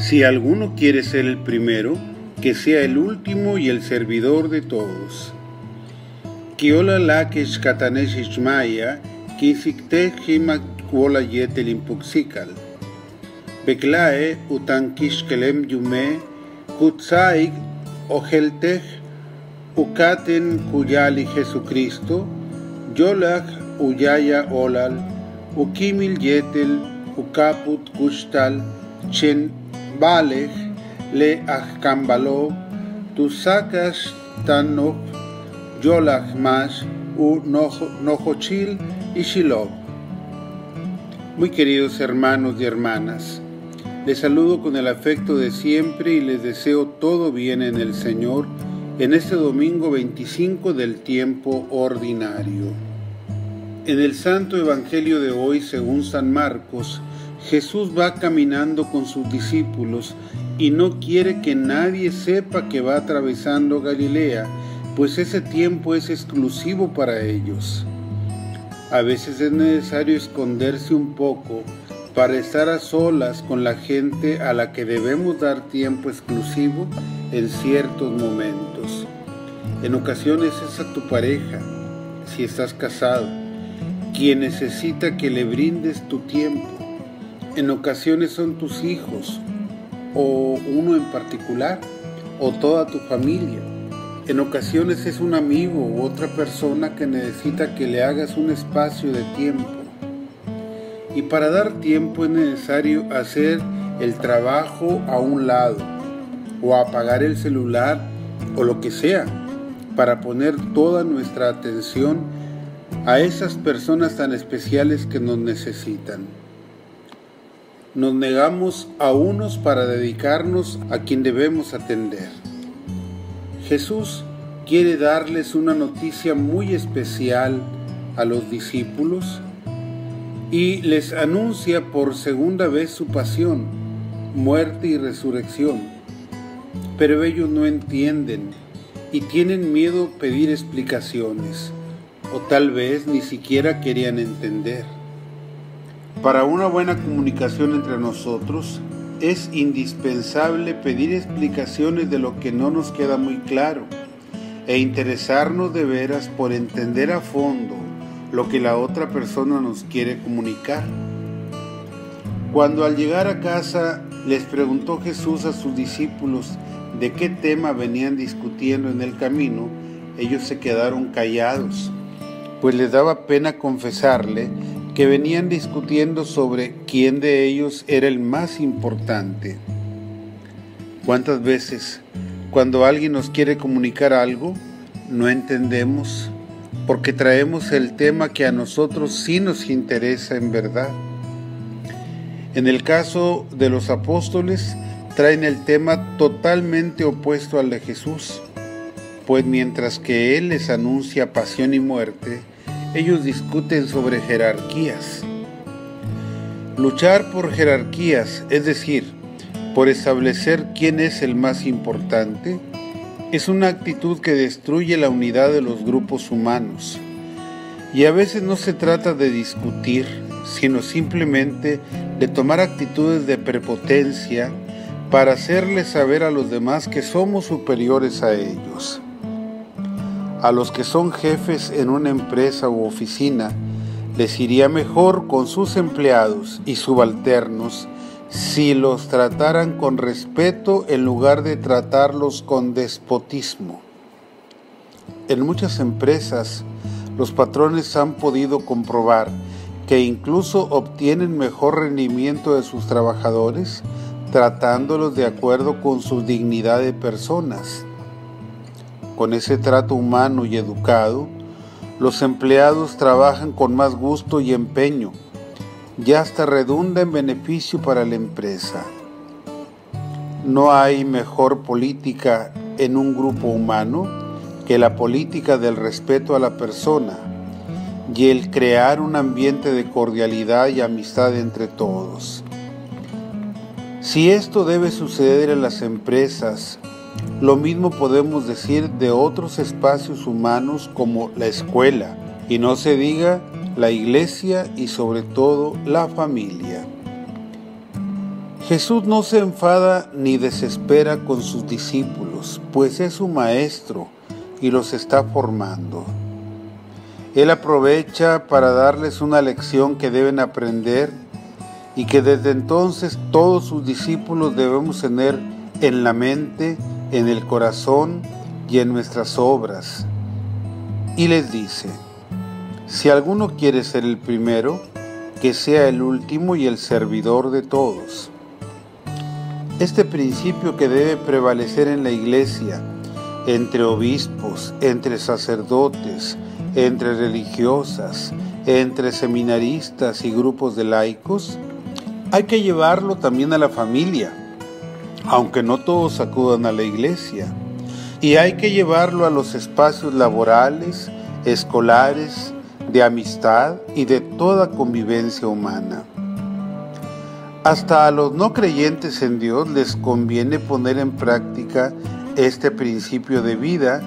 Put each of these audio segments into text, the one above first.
Si alguno quiere ser el primero, que sea el último y el servidor de todos. Kiola lakesh katanesh ishmaya, kisikte himak kuola yetel impuxikal. Beklae utankish kelem yume, kutsaik ojeltej ukaten kuyali Jesucristo, yolach uyaya olal, ukimil yetel ukaput kushtal, chen balej le ajkambalo, tu sacas tanop, yolach más, u nojochil y shiloh. Muy queridos hermanos y hermanas, les saludo con el afecto de siempre y les deseo todo bien en el Señor en este domingo 25 del tiempo ordinario. En el Santo Evangelio de hoy, según San Marcos, Jesús va caminando con sus discípulos y no quiere que nadie sepa que va atravesando Galilea, pues ese tiempo es exclusivo para ellos. A veces es necesario esconderse un poco para estar a solas con la gente a la que debemos dar tiempo exclusivo en ciertos momentos. En ocasiones es a tu pareja, si estás casado, quien necesita que le brindes tu tiempo. En ocasiones son tus hijos, o uno en particular, o toda tu familia. En ocasiones es un amigo u otra persona que necesita que le hagas un espacio de tiempo. Y para dar tiempo es necesario hacer el trabajo a un lado, o apagar el celular, o lo que sea, para poner toda nuestra atención a esas personas tan especiales que nos necesitan. Nos negamos a unos para dedicarnos a quien debemos atender. Jesús quiere darles una noticia muy especial a los discípulos y les anuncia por segunda vez su pasión, muerte y resurrección. Pero ellos no entienden y tienen miedo a pedir explicaciones, o tal vez ni siquiera querían entender. Para una buena comunicación entre nosotros, es indispensable pedir explicaciones de lo que no nos queda muy claro e interesarnos de veras por entender a fondo lo que la otra persona nos quiere comunicar. Cuando al llegar a casa les preguntó Jesús a sus discípulos de qué tema venían discutiendo en el camino, ellos se quedaron callados, pues les daba pena confesarle que venían discutiendo sobre quién de ellos era el más importante. ¿Cuántas veces, cuando alguien nos quiere comunicar algo, no entendemos porque traemos el tema que a nosotros sí nos interesa en verdad? En el caso de los apóstoles, traen el tema totalmente opuesto al de Jesús, pues mientras que Él les anuncia pasión y muerte, ellos discuten sobre jerarquías. Luchar por jerarquías, es decir, por establecer quién es el más importante, es una actitud que destruye la unidad de los grupos humanos. Y a veces no se trata de discutir, sino simplemente de tomar actitudes de prepotencia para hacerles saber a los demás que somos superiores a ellos. A los que son jefes en una empresa u oficina, les iría mejor con sus empleados y subalternos si los trataran con respeto en lugar de tratarlos con despotismo. En muchas empresas, los patrones han podido comprobar que incluso obtienen mejor rendimiento de sus trabajadores tratándolos de acuerdo con su dignidad de personas. Con ese trato humano y educado, los empleados trabajan con más gusto y empeño, y hasta redunda en beneficio para la empresa. No hay mejor política en un grupo humano que la política del respeto a la persona y el crear un ambiente de cordialidad y amistad entre todos. Si esto debe suceder en las empresas, lo mismo podemos decir de otros espacios humanos como la escuela, y no se diga la iglesia y sobre todo la familia. Jesús no se enfada ni desespera con sus discípulos, pues es su maestro y los está formando. Él aprovecha para darles una lección que deben aprender y que desde entonces todos sus discípulos debemos tener en la mente, en el corazón y en nuestras obras. Y les dice: si alguno quiere ser el primero, que sea el último y el servidor de todos. Este principio que debe prevalecer en la Iglesia, entre obispos, entre sacerdotes, entre religiosas, entre seminaristas y grupos de laicos, hay que llevarlo también a la familia, aunque no todos acudan a la iglesia, y hay que llevarlo a los espacios laborales, escolares, de amistad y de toda convivencia humana. Hasta a los no creyentes en Dios les conviene poner en práctica este principio de vida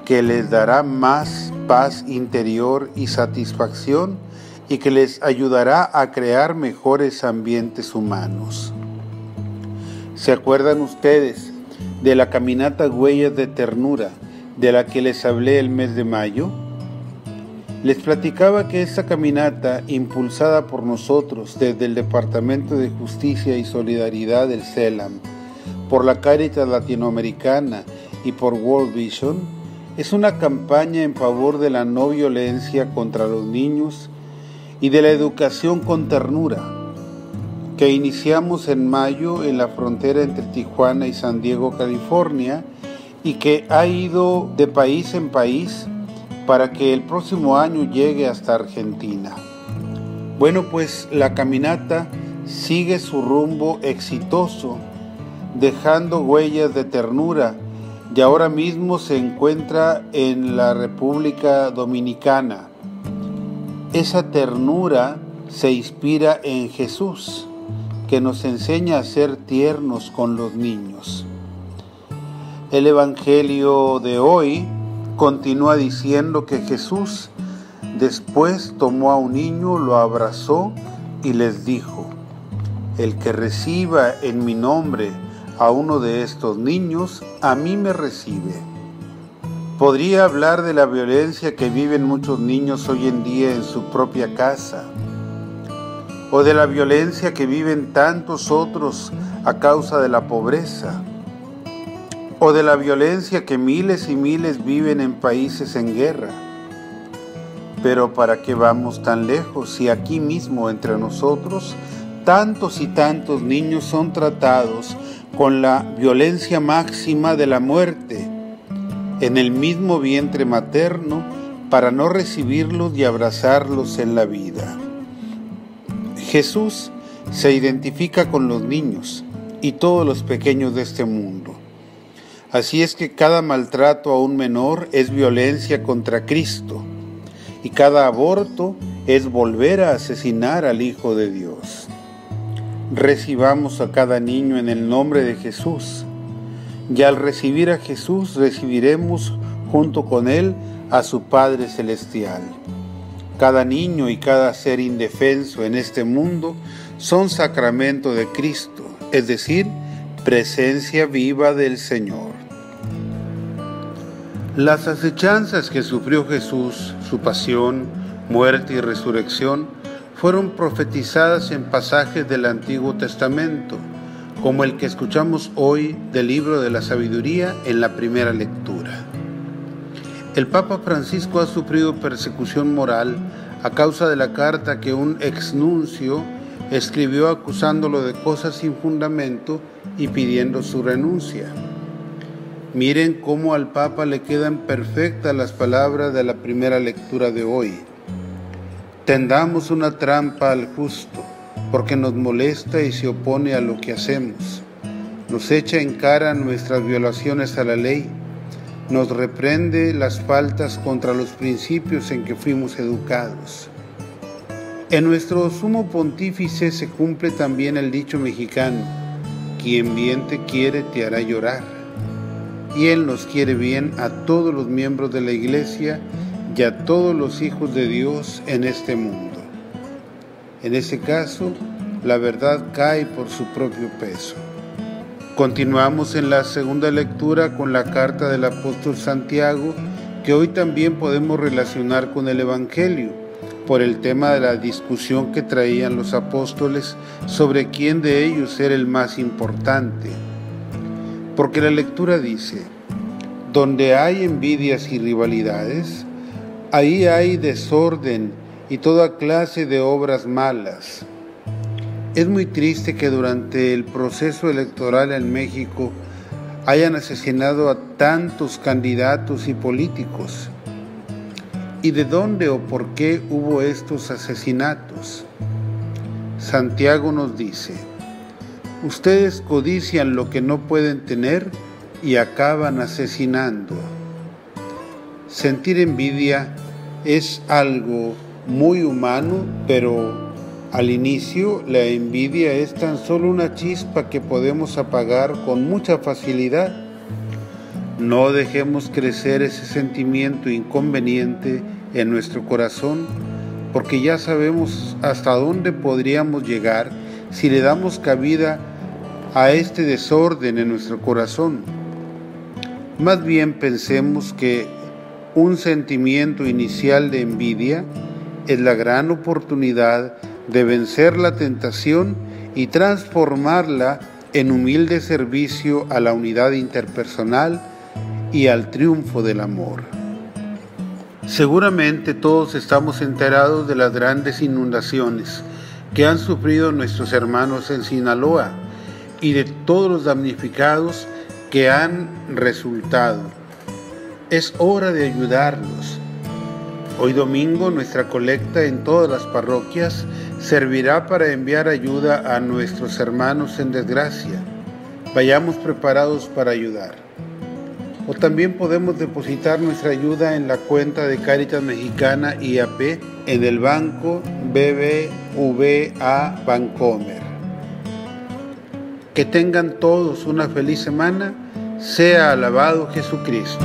que les dará más paz interior y satisfacción y que les ayudará a crear mejores ambientes humanos. ¿Se acuerdan ustedes de la caminata Huellas de Ternura de la que les hablé el mes de mayo? Les platicaba que esta caminata, impulsada por nosotros desde el Departamento de Justicia y Solidaridad del CELAM, por la Cáritas Latinoamericana y por World Vision, es una campaña en favor de la no violencia contra los niños y de la educación con ternura, que iniciamos en mayo en la frontera entre Tijuana y San Diego, California, y que ha ido de país en país para que el próximo año llegue hasta Argentina. Bueno, pues la caminata sigue su rumbo exitoso, dejando huellas de ternura, y ahora mismo se encuentra en la República Dominicana. Esa ternura se inspira en Jesús, que nos enseña a ser tiernos con los niños. El Evangelio de hoy continúa diciendo que Jesús después tomó a un niño, lo abrazó y les dijo: el que reciba en mi nombre a uno de estos niños, a mí me recibe. Podría hablar de la violencia que viven muchos niños hoy en día en su propia casa, o de la violencia que viven tantos otros a causa de la pobreza, o de la violencia que miles y miles viven en países en guerra. Pero ¿para qué vamos tan lejos si aquí mismo entre nosotros tantos y tantos niños son tratados con la violencia máxima de la muerte en el mismo vientre materno para no recibirlos y abrazarlos en la vida? Jesús se identifica con los niños y todos los pequeños de este mundo. Así es que cada maltrato a un menor es violencia contra Cristo, y cada aborto es volver a asesinar al Hijo de Dios. Recibamos a cada niño en el nombre de Jesús, y al recibir a Jesús recibiremos junto con Él a su Padre Celestial. Cada niño y cada ser indefenso en este mundo son sacramento de Cristo, es decir, presencia viva del Señor. Las acechanzas que sufrió Jesús, su pasión, muerte y resurrección, fueron profetizadas en pasajes del Antiguo Testamento, como el que escuchamos hoy del libro de la Sabiduría en la primera lectura. El Papa Francisco ha sufrido persecución moral a causa de la carta que un exnuncio escribió acusándolo de cosas sin fundamento y pidiendo su renuncia. Miren cómo al Papa le quedan perfectas las palabras de la primera lectura de hoy. Tendamos una trampa al justo, porque nos molesta y se opone a lo que hacemos. Nos echa en cara nuestras violaciones a la ley, nos reprende las faltas contra los principios en que fuimos educados. En nuestro sumo pontífice se cumple también el dicho mexicano: quien bien te quiere te hará llorar. Y Él nos quiere bien a todos los miembros de la Iglesia y a todos los hijos de Dios en este mundo. En ese caso, la verdad cae por su propio peso. Continuamos en la segunda lectura con la carta del apóstol Santiago, que hoy también podemos relacionar con el Evangelio, por el tema de la discusión que traían los apóstoles sobre quién de ellos era el más importante. Porque la lectura dice: donde hay envidias y rivalidades, ahí hay desorden y toda clase de obras malas. Es muy triste que durante el proceso electoral en México hayan asesinado a tantos candidatos y políticos. ¿Y de dónde o por qué hubo estos asesinatos? Santiago nos dice: ustedes codician lo que no pueden tener y acaban asesinando. Sentir envidia es algo muy humano, pero al inicio la envidia es tan solo una chispa que podemos apagar con mucha facilidad. No dejemos crecer ese sentimiento inconveniente en nuestro corazón, porque ya sabemos hasta dónde podríamos llegar si le damos cabida a este desorden en nuestro corazón. Más bien pensemos que un sentimiento inicial de envidia es la gran oportunidad de vencer la tentación y transformarla en humilde servicio a la unidad interpersonal y al triunfo del amor. Seguramente todos estamos enterados de las grandes inundaciones que han sufrido nuestros hermanos en Sinaloa y de todos los damnificados que han resultado. Es hora de ayudarlos. Hoy domingo nuestra colecta en todas las parroquias servirá para enviar ayuda a nuestros hermanos en desgracia. Vayamos preparados para ayudar. O también podemos depositar nuestra ayuda en la cuenta de Cáritas Mexicana IAP en el banco BBVA Bancomer. Que tengan todos una feliz semana. Sea alabado Jesucristo.